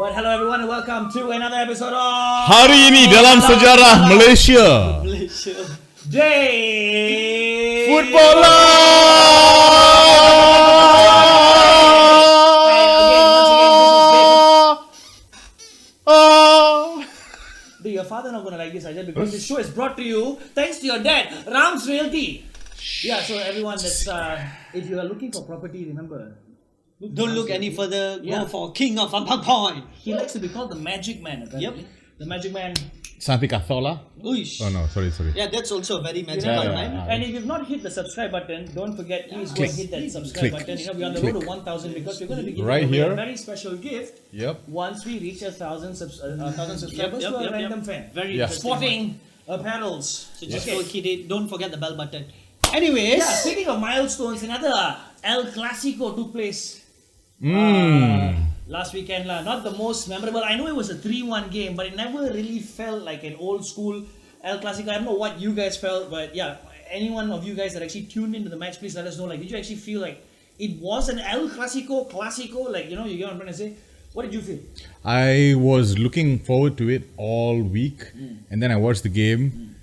But hello everyone and welcome to another episode of Hari ini dalam sejarah Malaysia. deiFootballLak. Your father not gonna like this, Ajay, because this show is brought to you thanks to your dad, Ram's Realty. Yeah, so everyone that's if you are looking for property, remember. Don't look any further. Go for King of Ampang Point. He likes to be called the Magic Man, apparently. Yep. The Magic Man. Sampai kathola. Uish. Oh no, sorry. Yeah, that's also a very magical, right? And if you've not hit the subscribe button, don't forget, please go and hit that subscribe button. You know, we're on the road to 1,000 because we're going to be giving away a very special gift. Yep. Once we reach 1,000 subscribers to a random fan. Very interesting. Sporting apparels. So just go hit it. Don't forget the bell button. Anyways. Yeah, speaking of milestones, another El Classico took place. Last weekend, not the most memorable. I know it was a 3-1 game, but it never really felt like an old school El Clasico. I don't know what you guys felt, but yeah, any one of you guys that actually tuned into the match, please let us know. Like, did you actually feel like it was an El Clasico, like, you know, you get what I'm trying to say? What did you feel? I was looking forward to it all week, and then I watched the game.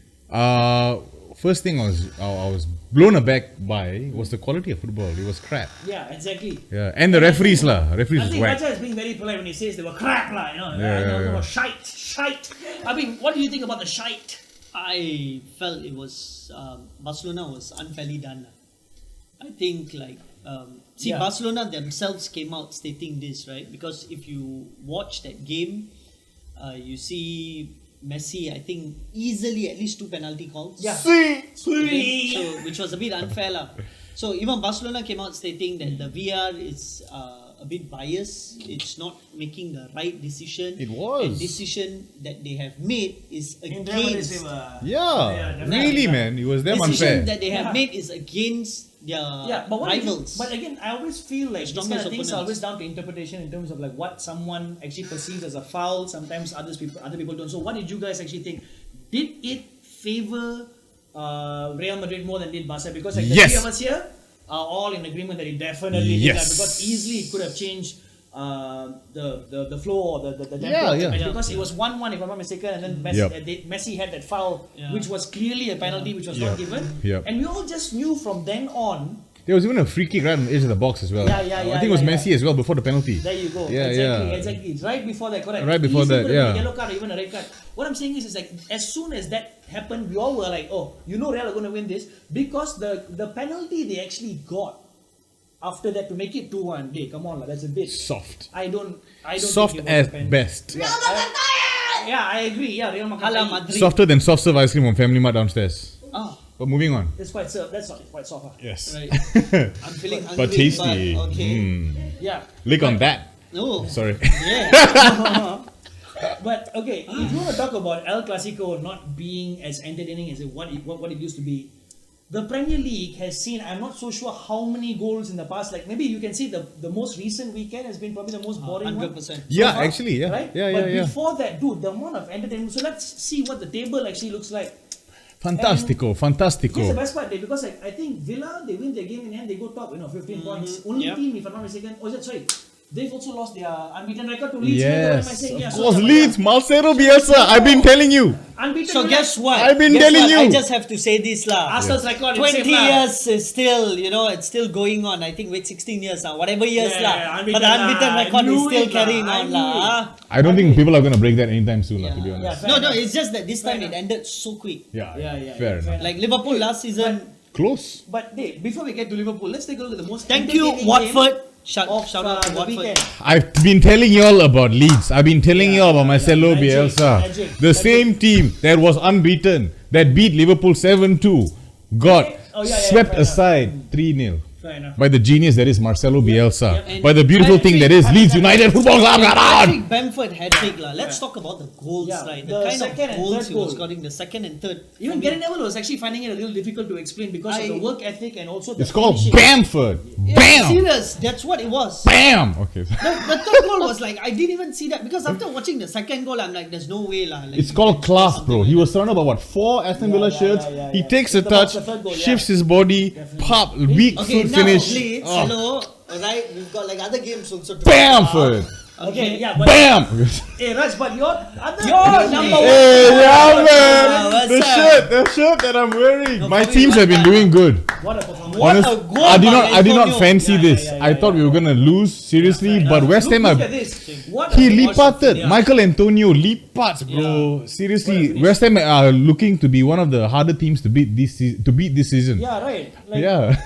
First thing I was blown aback by was the quality of football. It was crap. Yeah, exactly. Yeah, and the referees lah. Referees I was think whack. Raja is being very polite when he says they were crap lah. You know, Yeah. shite. I mean, what do you think about the shite? I felt it was Barcelona was unfairly done. I think Barcelona themselves came out stating this, right? Because if you watch that game, you see Messi, I think, easily at least 2 penalty calls. Yeah. So, which was a bit unfair lah. So even Barcelona came out stating that the VR is a bit biased. It's not making the right decision. It was. And decision that they have made is against. Really, man, it was damn decision unfair. that they have made is against their rivals. But again, I always feel like these kind of things opponents. are always down to interpretation in terms of like what someone actually perceives as a foul. Sometimes other people don't. So what did you guys actually think? Did it favor Real Madrid more than did Barca? Because like the three of us here are all in agreement that it definitely did that, because easily it could have changed the flow or the tempo of the match, because it was 1-1 if I'm not mistaken, and then Messi had that foul which was clearly a penalty which was not given, and we all just knew from then on. There was even a free kick right on the edge of the box as well. I think it was Messi as well before the penalty. There you go. Yeah, Exactly. Right before that, correct. Right before that, a yellow card or even a red card. What I'm saying is like as soon as that happened, we all were like, oh, you know Real are going to win this, because the penalty they actually got after that to make it 2-1. Hey, come on, that's a bit soft. I don't soft think at best. Yeah, I agree. Yeah, Real Madrid. Softer than soft serve ice cream on Family Mart downstairs. Oh. But moving on. That's not quite soft. Yes. Right. I'm feeling hungry, but tasty. But okay. Yeah. Lick on that. No. Sorry. Yeah. But okay, if you want to talk about El Clasico not being as entertaining as what it used to be, the Premier League has seen, I'm not so sure how many goals in the past. Like maybe you can see the most recent weekend has been probably the most boring 100%. one. Yeah, far, actually, yeah. Right? Yeah. But before that, dude, the amount of entertainment. So let's see what the table actually looks like. Fantastico. Here's the best part, because I think Villa, they win their game in the end, they go top, 15 points. Only team, if I'm not mistaken. They've also lost their unbeaten record to Leeds. Yes, of course, Leeds, Marcelo Bielsa. I've been telling you. Unbeaten. So guess what? I've been telling you. I just have to say this lah. Arsenal's record 20 years is still, it's still going on. I think 16 years now, whatever years lah. But the unbeaten record is still carrying on lah. I don't think people are going to break that anytime soon, to be honest. No, it's just that this time it ended so quick. Yeah. Fair enough. Like Liverpool last season. Close. But before we get to Liverpool, let's take a look at the most. Thank you, Watford. Shout out to the Watford. weekend. I've been telling you all about Leeds. I've been telling you all about Marcelo Bielsa. The same team that was unbeaten, that beat Liverpool 7-2, got swept aside 3-0. By the genius that is Marcelo Bielsa. By the beautiful thing that is Leeds United Football Club. Patrick Bamford hat-trick lah. Let's talk about the goals, right? The kind of goals he was scoring, the second and third. Even Gary Neville was actually finding it a little difficult to explain because of the work ethic and also the It's called finishing. Bamford. Yeah, Bam! serious, that's what it was. Bam! Okay. The third goal was like, I didn't even see that, because after watching the second goal, I'm like, there's no way lah. Like, It's called class, bro. He was surrounded by 4 Aston Villa shirts. He takes a touch, shifts his body, weak foot finish. Hello, alright, we've got like other games also. Bamford! Okay, yeah, but BAM! hey Raj, but your other number one. Hey, yeah, man! what's The shirt that I'm wearing. No, My for me, teams have been doing good. what a performance. What Honest, a goal I did by not Antonio. fancy Yeah, this. yeah, I yeah, thought we were gonna lose seriously, but West Ham Look are. at this. What He a leap-parted. yeah. Michael Antonio leap-parts, bro. Seriously, What a West Ham are looking to be one of the harder teams to beat this season. Yeah, right. Like, Yeah.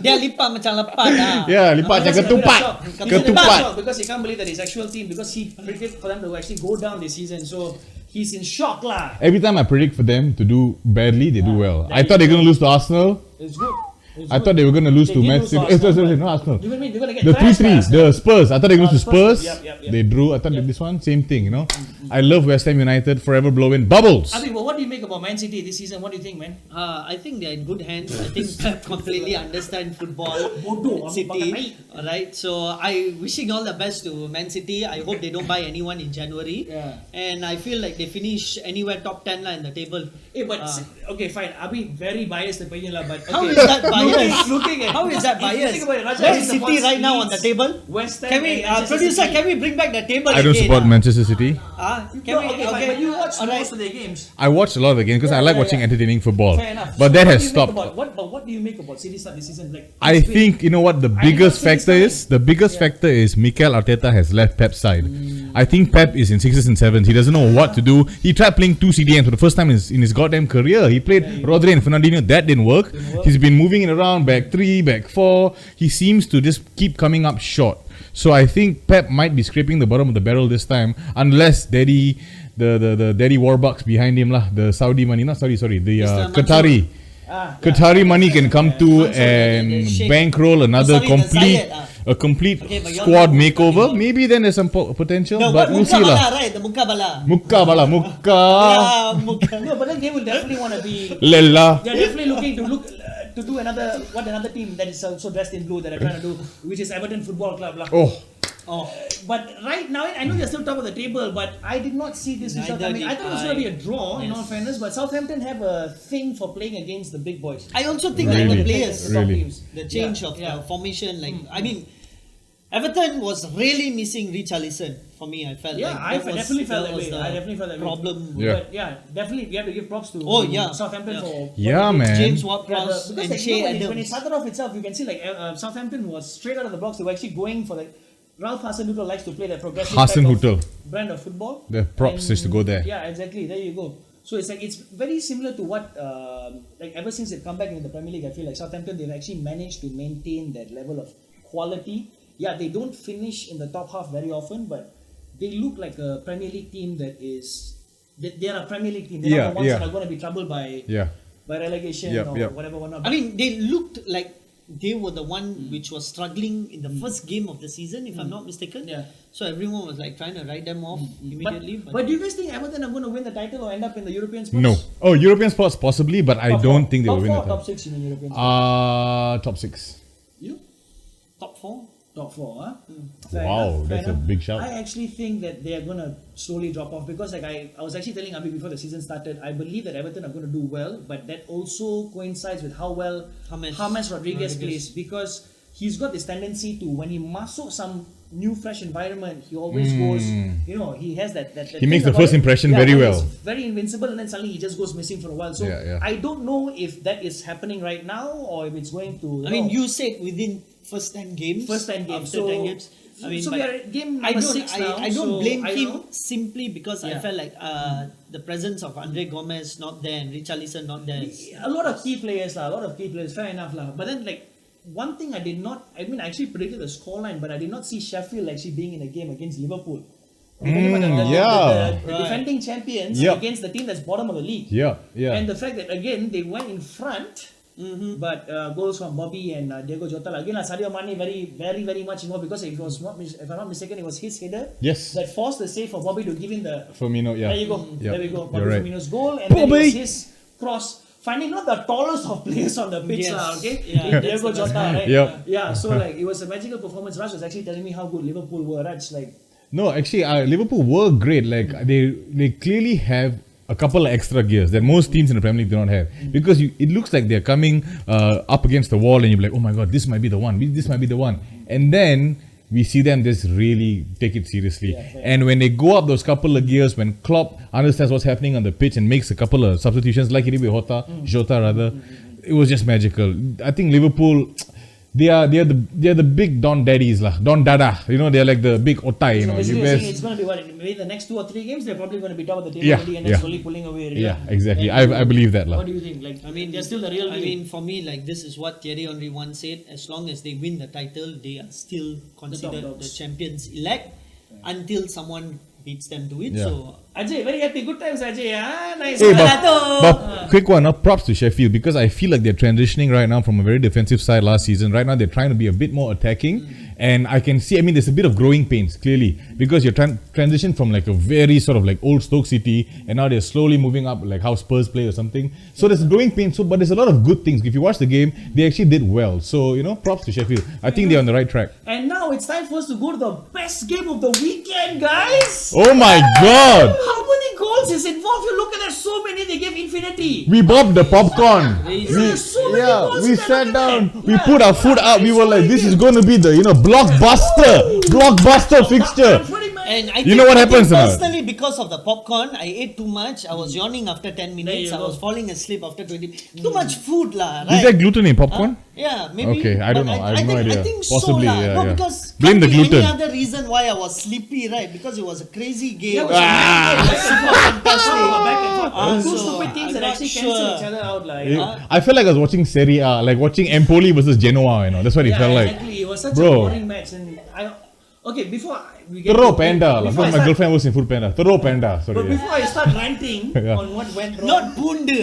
Dia lipat macam lepat lah. Yeah, lipat macam Because ketupat. he's a bit Ketupat. shocked because he can't believe that his actual team, because he predicted for them to actually go down this season, so he's in shock lah. Every time I predict for them to do badly, they do well. there I thought you they were go. going to lose to Arsenal. It's good. It's I good. thought they were going to lose They to did Man lose City. to Arsenal, Not Arsenal. You mean they're gonna get The thrashed by 3-3, Arsenal? the Spurs. I thought they were going to Spurs. Spurs. Yep. They drew. I thought this one, same thing, you know. I love West Ham United, forever blowing bubbles. Abi, but what do you make about Man City this season? What do you think, man? I think they're in good hands. I think Pep completely understand football. Bodoh, City. Alright, so I wishing all the best to Man City. I hope they don't buy anyone in January. Yeah. And I feel like they finish anywhere top 10 lah in the table. Hey, but okay, fine. Abi very biased opinion lah, but okay. How is that biased? Looking at How is that if you biased? think about it, Raja Where's is City right now on the table? West Ham Can we, and Manchester producer, City. can we bring back the table I don't again? support Manchester City. Can we, okay, fine, but you watch alright. most of their games. I watched a lot of the games because I like watching entertaining football. Fair enough. But So that what has do you make stopped. about- what do you make about City start this season? Like, I it's been- think you know what the I biggest think factor City's is. The biggest factor is Mikel Arteta has left Pep's side. I think Pep is in 6s and 7s. He doesn't know what to do. He tried playing two CDMs for the first time in his goddamn career. He played Rodri and Fernandinho. That didn't work. He's been moving it around, back 3, back 4. He seems to just keep coming up short. So I think Pep might be scraping the bottom of the barrel this time, unless the Daddy Warbucks behind him lah, the Saudi money, not Saudi, sorry, the Mr. Qatari. Qatari money can come to and the Sheikh. bankroll another Sorry, the Zayed, a complete Okay, but you're squad not- makeover. Maybe then there's some potential, No, but we'll see Muka lah. Bala, right? The Muka Bala. Mukka bala, mukka. Yeah, Muka. No, but then they will definitely want to be. Lella. They're definitely looking to do another team that is also dressed in blue that are trying to do, which is Everton Football Club lah. Oh, But right now, I know they're still top of the table, but I did not see this result Neither coming. I did thought it was going to be a draw, in Yes. all fairness, but Southampton have a thing for playing against the big boys. I also think Really? like the players, The top Really? teams. the change Yeah, of yeah. formation, like I mean, Everton was really missing Richarlison for me. I felt Yeah, like I that was- definitely felt that was way. the I definitely felt that way. problem. Yeah. But yeah, definitely we have to give props to Oh, yeah. Southampton Yeah. for Yeah, what they did. man. James Yeah, Ward-Prowse because and like, Shea when it Adams. started off itself, you can see like Southampton was straight out of the blocks. They were actually going for like Ralph Hasenhüttl likes to play that progressive Hasenhüttl. type of brand of football. The props is to go there. Yeah, exactly. There you go. So it's like it's very similar to what like ever since they've come back in the Premier League, I feel like Southampton they've actually managed to maintain that level of quality. Yeah, they don't finish in the top half very often, but they look like a Premier League team that is. They are a Premier League team. They're Yeah, not the ones yeah. that are going to be troubled by Yeah. relegation Yep, or yep. whatever. I mean, they looked like they were the one which was struggling in the first game of the season, if I'm not mistaken. Yeah. So everyone was like trying to write them off immediately. But do you guys think Everton are going to win the title or end up in the European spots? No. Oh, European spots possibly, but I Top don't four. think they will win Top the 4 or title. top 6 in the European spots? Top 6. You? top 4. Top 4, huh? Wow, that's a big shout. I actually think that they are going to slowly drop off because like I was actually telling Abi before the season started, I believe that Everton are going to do well, but that also coincides with how well James Rodriguez plays, because he's got this tendency to, when he masuk some new fresh environment, he always goes, he has that He makes thing the first about him. impression Yeah, very when well. he's very invincible and then suddenly he just goes missing for a while. So Yeah. I don't know if that is happening right now or if it's going to I mean, you said within first 10 games. first 10 games. After 10 games. I mean, so but we are at game I number don't, 6 now. I don't so blame I him don't know. simply because I Yeah. felt like the presence of Andre Gomez not there and Richarlison not there. A lot of key players, fair enough. But then, like, one thing I actually predicted the scoreline, but I did not see Sheffield actually being in a game against Liverpool. Yeah. The defending champions Yep. against the team that's bottom of the league. Yeah. And the fact that, again, they went in front, but goals from Bobby and Diego Jota. Again, Sadio Mane very, very, very much involved because if I'm not mistaken, it was his header Yes. that forced the save for Bobby to give him the. Firmino, yeah. There you go. Yep. There we go. You're Bobby right. Firmino's goal, and then it Bobby! was his cross. Finding not the tallest of players on the pitch, Yes. okay? Yeah, Diego that's the Jota, best right? Yep. Yeah, so like it was a magical performance. Raj was actually telling me how good Liverpool were. Raj, like, No, actually, Liverpool were great. Like they clearly have a couple of extra gears that most teams in the Premier League do not have, because it looks like they're coming up against the wall, and you're like, oh my god, this might be the one. This might be the one. And then we see them just really take it seriously. Yeah, And when they go up those couple of gears, when Klopp understands what's happening on the pitch and makes a couple of substitutions, like he did with Jota rather, it was just magical. I think Liverpool, they are the big Don Daddies lah, Don Dada. You know, they're like the big Otai. You know, basically you you're guys. saying it's going to be what? Maybe the next 2 or 3 games, they're probably going to be top of the table Yeah, already and then yeah. slowly pulling away. Already. Yeah, exactly. And I believe that lah. what do you think? Like, I mean, they're still the real deal. I mean, for me, like this is what Thierry Henry once said: as long as they win the title, they are still considered the dogs. champions elect until someone beats them to it. Yeah. So Ajay, very happy. Good times, Ajay. Ah, nice. Hey, Salato. but quick one, props to Sheffield, because I feel like they're transitioning right now from a very defensive side last season. Right now, they're trying to be a bit more attacking, and I can see. I mean, there's a bit of growing pains clearly because you're transition from like a very sort of like old Stoke City, and now they're slowly moving up like how Spurs play or something. So there's growing pains. So, but there's a lot of good things. If you watch the game, they actually did well. So props to Sheffield. I think they're on the right track. And now it's time for us to go to the best game of the weekend, guys. Oh my God! How many goals is involved? You look at that, so many. They gave infinity. We bobbed the popcorn. There's so many goals We in that, sat look at down. that. We Yeah. put our foot up. We were like, this is going to be the blockbuster fixture. Pretty much. And I You think, know what I think happens now? personally, because of the popcorn, I ate too much. I was yawning after 10 minutes. you I go. was falling asleep after 20. Too much food, lah. Is Right? there gluten in popcorn? Yeah, maybe. Okay, I don't but know. I have no think, idea. I think Possibly, so, lah. yeah, No, yeah. because Blame can't the be gluten. any other reason why I was sleepy, right? Because it was a crazy game. Yeah, but Fantastic. back and forth. Two so stupid teams I'm that not actually sure. cancel each other out. Like, I felt like I was watching Serie A, like watching Empoli versus Genoa. That's what it yeah, felt like. exactly. It was such Bro. a boring match. And okay, before we get Thorough to- Panda. before I My start- girlfriend was in Food Panda. Thorough Panda. But Sorry. before I start ranting Yeah. on what went wrong, Not Bunda.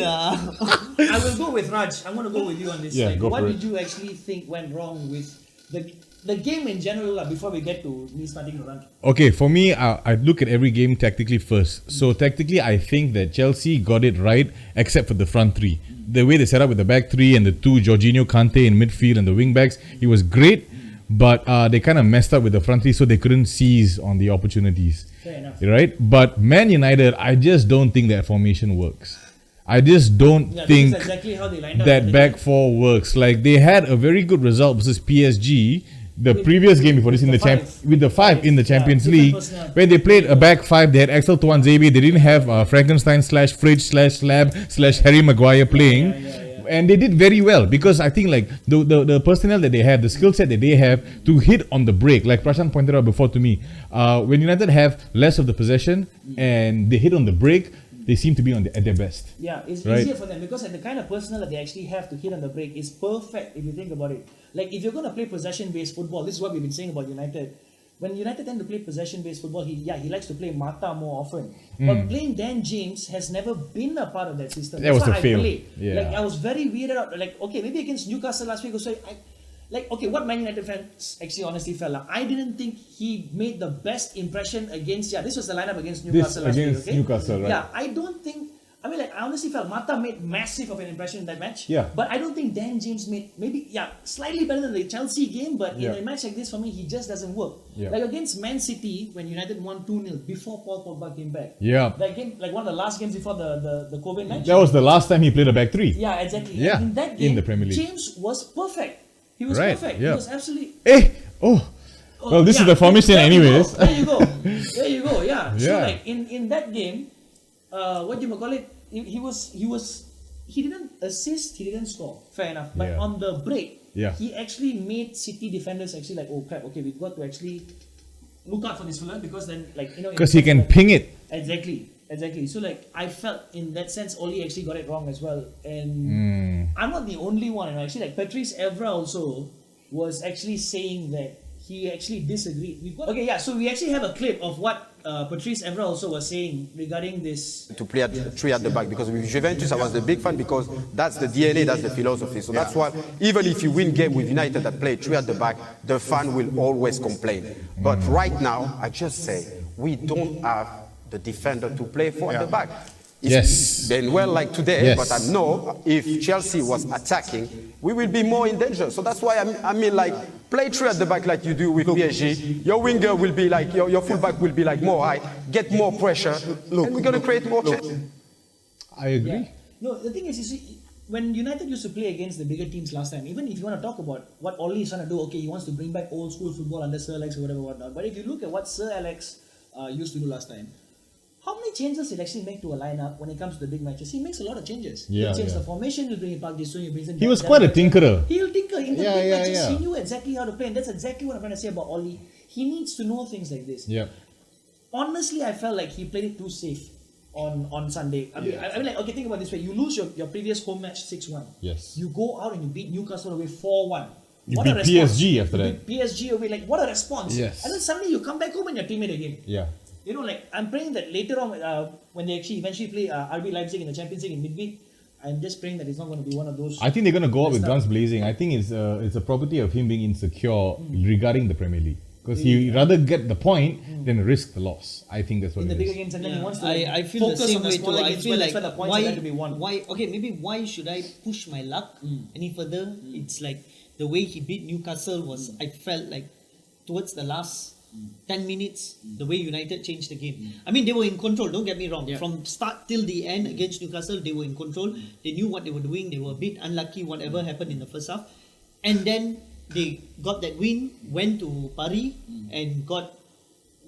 I will go with Raj. I'm going to go with you on this. Yeah, like, go what for did it. you actually think went wrong with the game in general before we get to me starting to rant? Okay, for me, I look at every game tactically first. So tactically, I think that Chelsea got it right, except for the front three. The way they set up with the back three and the two Jorginho, Kante in midfield and the wing backs, it was great. But they kind of messed up with the front three, so they couldn't seize on the opportunities. Fair enough. Right? But Man United, I just don't think that formation works. I just don't Yeah, think this is exactly how they lined up. that back four works. Like they had a very good result versus PSG. The previous game before this in the with the five in the Champions different League, personnel. where they played a back five, they had Axel Tuanzebe. They didn't have Frankenstein / Fridge / Slab / Harry Maguire playing. And they did very well because I think like the personnel that they have, the skill set that they have to hit on the break, like Prashant pointed out before to me, when United have less of the possession and they hit on the break, they seem to be at their best. Yeah, it's Right. easier for them because the kind of personnel that they actually have to hit on the break is perfect if you think about it. Like if you're going to play possession-based football, this is what we've been saying about United. When United tend to play possession-based football, he likes to play Mata more often. But playing Dan James has never been a part of that system. That That's was why a fail. I played. Yeah. Like I was very weirded out. Like okay, maybe against Newcastle last week or so. What Man United fans actually honestly felt like, I didn't think he made the best impression against. Yeah, this was the lineup against Newcastle last against week. Okay? Newcastle, right. Yeah, I don't think. I mean, like, I honestly felt Mata made massive of an impression in that match. Yeah. But I don't think Dan James made, slightly better than the Chelsea game, but Yeah. in a match like this, for me, he just doesn't work. Yeah. Like against Man City, when United won 2-0 before Paul Pogba came back. Yeah. That game, like one of the last games before the COVID match. That was the last time he played a back three. Yeah, exactly. Yeah, And in that in game, the Premier League. James was perfect. He was Right, perfect. yeah. He was absolutely... Well, this is the formation there you go, anyways. There you go. There you go. Yeah. So Yeah. like in that game, what do you call it? He didn't assist. He didn't score. Fair enough. But Yeah. on the break, Yeah. he actually made City defenders actually like, oh crap. Okay, we've got to actually look out for this fella because then Because he can ping it. Exactly. So like I felt in that sense Oli actually got it wrong as well. And I'm not the only one. Actually like Patrice Evra also was actually saying that he actually disagreed. So we actually have a clip of what Patrice Evra also was saying regarding this. To play three at the back, because with Juventus I was a big fan because that's the DNA, that's the philosophy. So that's why even if you win game with United that play three at the back, the fan will always complain. But right now, I just say we don't have the defender to play for at the back. It's been well like today, Yes. but I know if Chelsea was attacking, we will be more in danger. So that's why I mean like play three at the back like you do with PSG. Your winger will be like, your fullback will be like more high, get more pressure, and we're going to create more chances. I agree. No, the thing is, you see, when United used to play against the bigger teams last time, even if you want to talk about what Oli is trying to do, okay, he wants to bring back old school football under Sir Alex or whatever, whatnot. But if you look at what Sir Alex used to do last time, how many changes did he actually make to a lineup when it comes to the big matches? He makes a lot of changes. He'll change the formation, he'll bring in Park Ji-sung, he'll bring in... He was quite a tinkerer. He'll tinker in the big matches. He knew exactly how to play, and that's exactly what I'm trying to say about Oli. He needs to know things like this. Yeah. Honestly, I felt like he played it too safe on Sunday. I mean, like, okay, think about it this way. You lose your previous home match 6-1. Yes. You go out and you beat Newcastle away 4-1. You beat PSG after that. Beat PSG away, like, what a response. Yes. And then suddenly you come back home and you're teammate again. Yeah. You know, like, I'm praying that later on, when they actually eventually play RB Leipzig in the Champions League in midweek, I'm just praying that it's not going to be one of those... I think they're going to go out with guns blazing. I think it's a property of him being insecure regarding the Premier League. Because he'd rather get the point than risk the loss. I think that's what in it the is. bigger games, and then he wants to I feel the focus same on the way smaller too. I games feel where like the points have to be won. Maybe why should I push my luck any further? It's like the way he beat Newcastle was, I felt like towards the last 10 minutes, the way United changed the game. I mean, they were in control, don't get me wrong. Yeah. From start till the end against Newcastle, they were in control. They knew what they were doing. They were a bit unlucky, whatever happened in the first half. And then they got that win, went to Paris and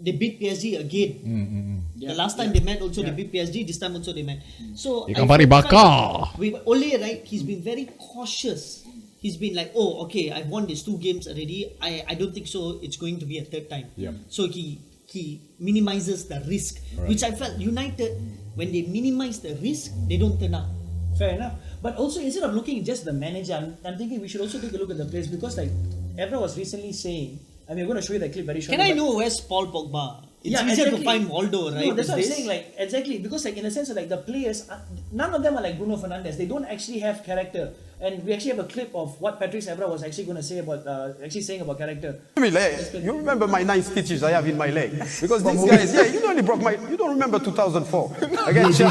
they beat PSG again. The last time they met also they beat PSG, this time also they met. So They can Paris BARCA. with Ole, right, he's been very cautious. He's been like, oh, okay, I've won these 2 games already. I don't think so it's going to be a third time. Yeah. So he minimizes the risk, which I felt United, when they minimize the risk, they don't turn up. Fair enough. But also, instead of looking at just the manager, I'm thinking we should also take a look at the players, because like Evra was recently saying, I mean, we're going to show you that clip very shortly. Can I know where's Paul Pogba? It's easier exactly. to find Waldo, right? No, that's what I'm these days? saying. Like, exactly, because like in the sense of like the players, none of them are like Bruno Fernandes. They don't actually have character. And we actually have a clip of what Patrice Evra was actually going to say about, saying about character. You remember my 9 stitches I have in my leg? Because these guys, you only broke you don't remember 2004. I can show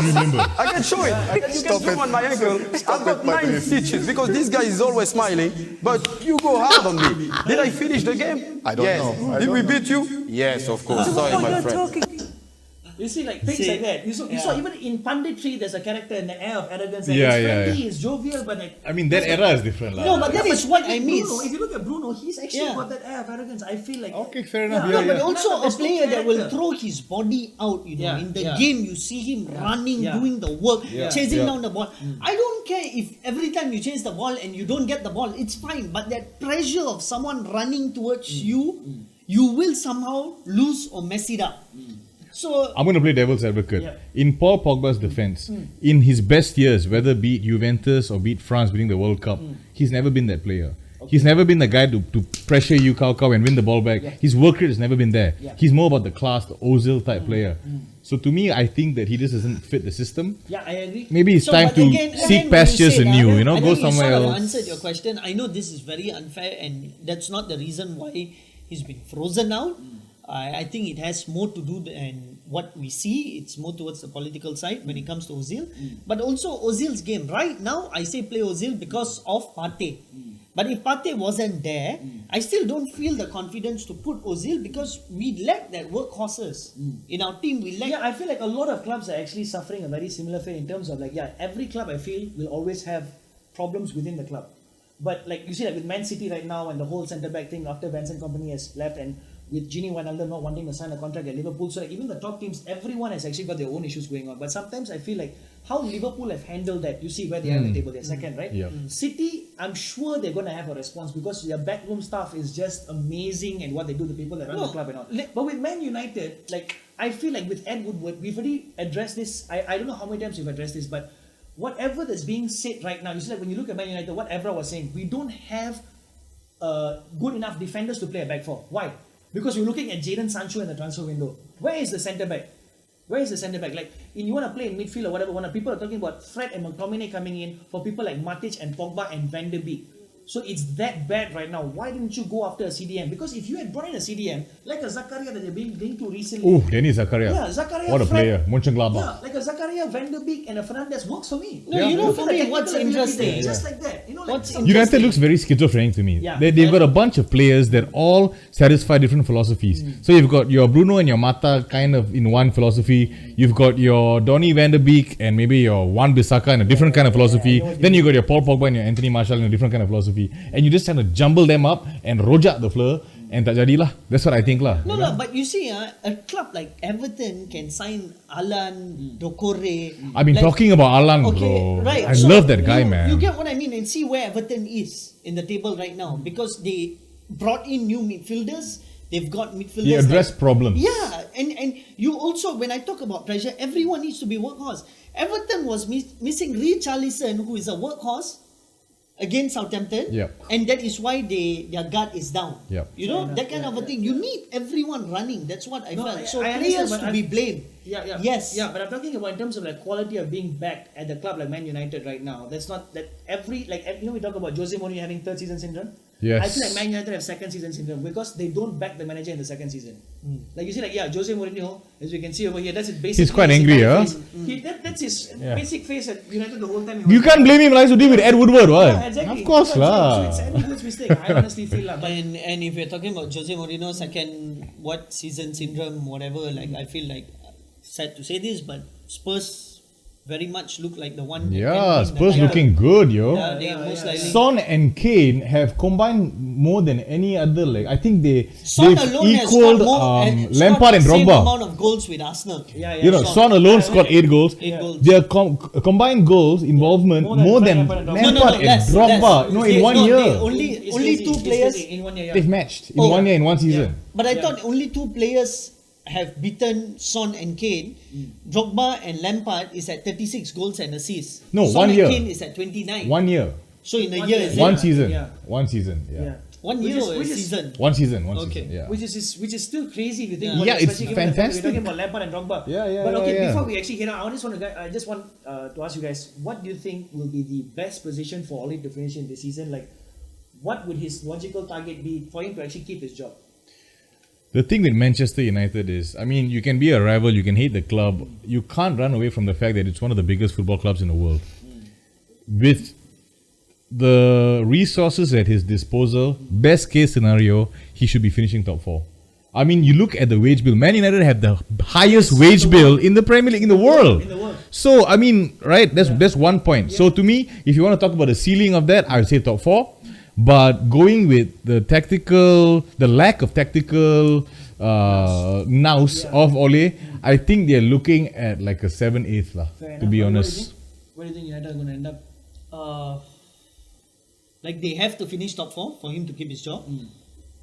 it. You can zoom on my ankle. I've got 9 stitches because this guy is always smiling, but you go hard on me. Did I finish the game? I don't know. Did we beat you? Yes, of course. Sorry, my friend. You see, like things like that. You saw even in punditry, there's a character in the air of arrogance. And Yeah, it's yeah, friendly, yeah. it's jovial, but like. I mean, that era is different. No, but that is what I miss. Bruno, if you look at Bruno, he's actually Yeah. got that air of arrogance. I feel like. Okay, fair enough. No, Yeah, but yeah. also a There's no player that will character. throw his body out, Yeah, in the yeah. game you see him running, Yeah. doing the work, chasing Yeah. down the ball. I don't care if every time you chase the ball and you don't get the ball, it's fine. But that pressure of someone running towards you, you will somehow lose or mess it up. So I'm going to play devil's advocate. Yeah. In Paul Pogba's defense, in his best years, whether be it Juventus or be it France winning the World Cup, he's never been that player. He's never been the guy to pressure you, cow, and win the ball back. His work rate has never been there. He's more about the class, the Ozil type player. So to me, I think that he just doesn't fit the system. Yeah, I agree. Maybe it's time but to again, seek when you pastures say that, anew, I go think you somewhere sort of else. answered your question. I know this is very unfair and that's not the reason why he's been frozen out. I think it has more to do than what we see. It's more towards the political side when it comes to Ozil. But also Ozil's game. Right now, I say play Ozil because of Partey. But if Partey wasn't there, I still don't feel the confidence to put Ozil because we lack that workhorses. In our team, we lack... Yeah, I feel like a lot of clubs are actually suffering a very similar fate in terms of like, every club I feel will always have problems within the club. But like you see, like with Man City right now and the whole centre-back thing after Vincent Kompany has left, and with Gini Wijnaldum not wanting to sign a contract at Liverpool, so like even the top teams, everyone has actually got their own issues going on. But sometimes I feel like how Liverpool have handled that, you see where they are on the table, they're second, right? Yeah. City, I'm sure they're going to have a response because their backroom staff is just amazing and what they do, the people that run the club and all. But with Man United, like I feel like with Ed Woodward, we've already addressed this. I don't know how many times we've addressed this, but whatever that's being said right now, you see like when you look at Man United, what Evra was saying, we don't have good enough defenders to play a back four. Why? Because we're looking at Jadon Sancho in the transfer window. Where is the centre back? Where is the centre back? Like, you want to play in midfield or whatever, people are talking about Fred and McTominay coming in for people like Matic and Pogba and Van der Beek. So it's that bad right now. Why didn't you go after a CDM? Because if you had brought in a CDM, like a Zakaria that they've been linked to recently. Oh, Dennis Zakaria. Yeah, Zakaria. What a player. Mönchengladbach. Yeah, like a Zakaria, Van der Beek and a Fernandes works for me. No, you know, for me, what's interesting. Just like that. You know, like United looks very schizophrenic to me. Yeah. They've got a bunch of players that all satisfy different philosophies. So you've got your Bruno and your Mata kind of in one philosophy. You've got your Donny van der Beek and maybe your Wan Bissaka in a different kind of philosophy. Then you got your Paul Pogba and your Anthony Martial in a different kind of philosophy. And you just trying to jumble them up and rojak the floor and tak jadilah. That's what I think lah. No, but you see, a club like Everton can sign Alan, Dokore. I've been talking about Alan, bro. Right. I love that guy, man. You get what I mean, and see where Everton is in the table right now, because they brought in new midfielders. They've got midfielders. He addressed problems. Yeah, and you also, when I talk about pressure, everyone needs to be workhorse. Everton was missing Richarlison, who is a workhorse, against Southampton, and that is why their guard is down. You know, that kind of a thing. You need everyone running. That's what I felt. So I players to be blamed. Yes. Yeah, but I'm talking about in terms of like quality of being backed at the club like Man United right now. That's not that we talk about Jose Mourinho having third season syndrome. Yes. I feel like Man United have second season syndrome because they don't back the manager in the second season. Like you see, like Jose Mourinho, as we can see over here, that's his basic. He's quite angry, huh? That's his basic face at United the whole time. You can't blame him like to do with Ed Woodward, what? Yeah, exactly. Of course, lah. So it's Andy Wood's mistake. I honestly feel like. And if you're talking about Jose Mourinho second season syndrome, whatever, like I feel like sad to say this, but Spurs very much look like the one. Yeah, Spurs looking good, yo. Yeah, they most likely. Son and Kane have combined more than any other. Like I think they've alone equaled Lampard and same Drogba. amount of goals with Arsenal. You know, Son alone scored 8 goals. Their combined goals involvement more than Lampard and Drogba. In 1 year. Only two players in 1 year. They've matched in 1 year in one season. But I thought only two players have beaten Son and Kane. Drogba and Lampard is at 36 goals and assists. No, Son 1 year. and Kane is at 29. 1 year. So in a year, is One it? season. Yeah. 1 season. Yeah. 1 year or a season? One season. Okay. Yeah. Which is still crazy if you think Yeah. about Yeah, it, it's especially given the fact that fantastic. we're talking about Lampard and Drogba. Yeah, But okay, yeah. before we actually head out, I just want to ask you guys, what do you think will be the best position for Ole to finish in this season? Like, what would his logical target be for him to actually keep his job? The thing with Manchester United is, I mean, you can be a rival, you can hate the club, you can't run away from the fact that it's one of the biggest football clubs in the world. With the resources at his disposal, best case scenario, he should be finishing top 4. I mean, you look at the wage bill. Man United have the highest wage bill in the Premier League in the world. So, I mean, right, that's one point. So, to me, if you want to talk about the ceiling of that, I would say top 4. But going with the lack of tactical nous of Ole, I think they're looking at like a 7, 8 lah, to be honest. What do you think United are going to end up? Like they have to finish top 4 for him to keep his job.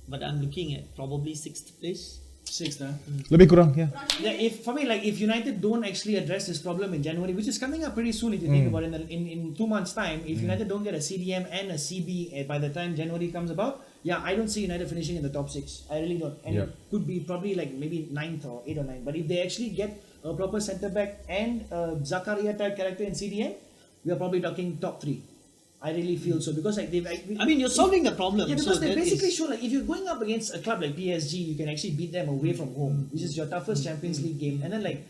But I'm looking at probably 6th place. 6th, huh? Lebih kurang, yeah. Yeah, if United don't actually address this problem in January, which is coming up pretty soon if you think about it, in 2 months' time, if United don't get a CDM and a CB by the time January comes about, I don't see United finishing in the top 6. I really don't. And it could be probably like maybe 9th or 8 or 9. But if they actually get a proper centre back and a Zakaria type character in CDM, we are probably talking top 3. I really feel so because like you're solving the problem. Yeah, because so they basically show like if you're going up against a club like PSG, you can actually beat them away from home, which is your toughest Champions League game. And then like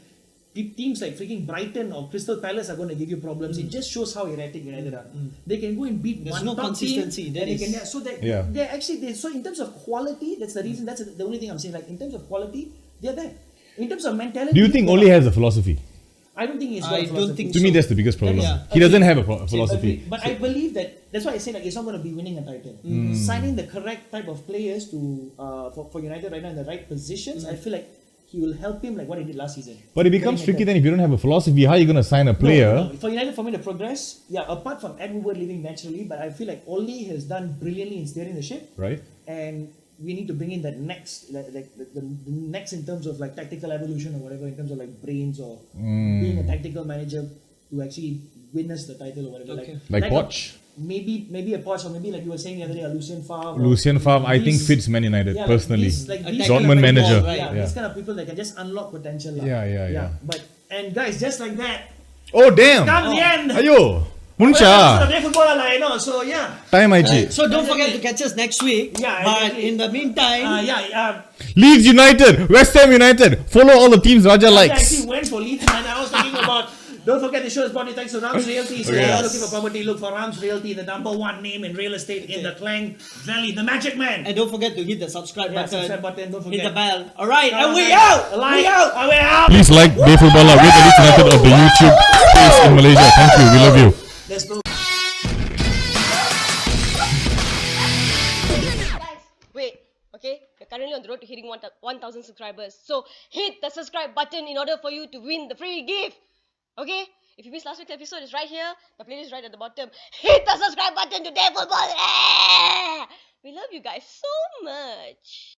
teams like freaking Brighton or Crystal Palace are going to give you problems. It just shows how erratic United are. They can go and beat one top consistency. Team, they're actually so in terms of quality, that's the reason. That's the only thing I'm saying. Like in terms of quality, they're there. In terms of mentality, Do you think Ole has a philosophy? I don't think he's got a philosophy. don't think To me, that's the biggest problem. Yeah. He doesn't have a philosophy. But I believe that's why I say like it's not going to be winning a title. Signing the correct type of players to for United right now in the right positions, I feel like he will help him like what he did last season. But it becomes tricky then if you don't have a philosophy. How are you going to sign a player? No. For United, for me to progress, apart from Ed Woodward leaving naturally, but I feel like Ole has done brilliantly in steering the ship. Right. And we need to bring in that next, the next in terms of like tactical evolution or whatever, in terms of like brains or being a tactical manager to actually win us the title or whatever. Okay. Like Poch? Maybe a Poch, or maybe like you were saying the other day, a Lucien Favre. Lucien Favre, I think fits Man United personally. Like Dortmund manager. These kind of people that can just unlock potential. Yeah. And guys, just like that. Oh, damn! Come the end! Ayo! Muncha. Football Lak, you know. So yeah. Time IG. So don't forget to catch us next week. Yeah, But exactly. in the meantime, Leeds United, West Ham United. Follow all the teams Raja I likes. actually went for Leeds, and I was thinking about. Don't forget the show is brought to you thanks to Rams Realty. So if you're looking for property, look for Rams Realty, the #1 name in real estate in the Klang Valley, the Magic Man. and don't forget to hit the subscribe button. Subscribe button, don't forget. Hit the bell. Alright, and we out! Like, We out! we out! Please like deiFootballLak. We're the Leeds United of the YouTube space in Malaysia. Thank you. We love you. Let's go. Guys, wait, okay? We're currently on the road to hitting 1,000 subscribers. So hit the subscribe button in order for you to win the free gift. Okay? If you missed last week's episode, it's right here. The playlist is right at the bottom. Hit the subscribe button to deiFootballLak! We love you guys so much.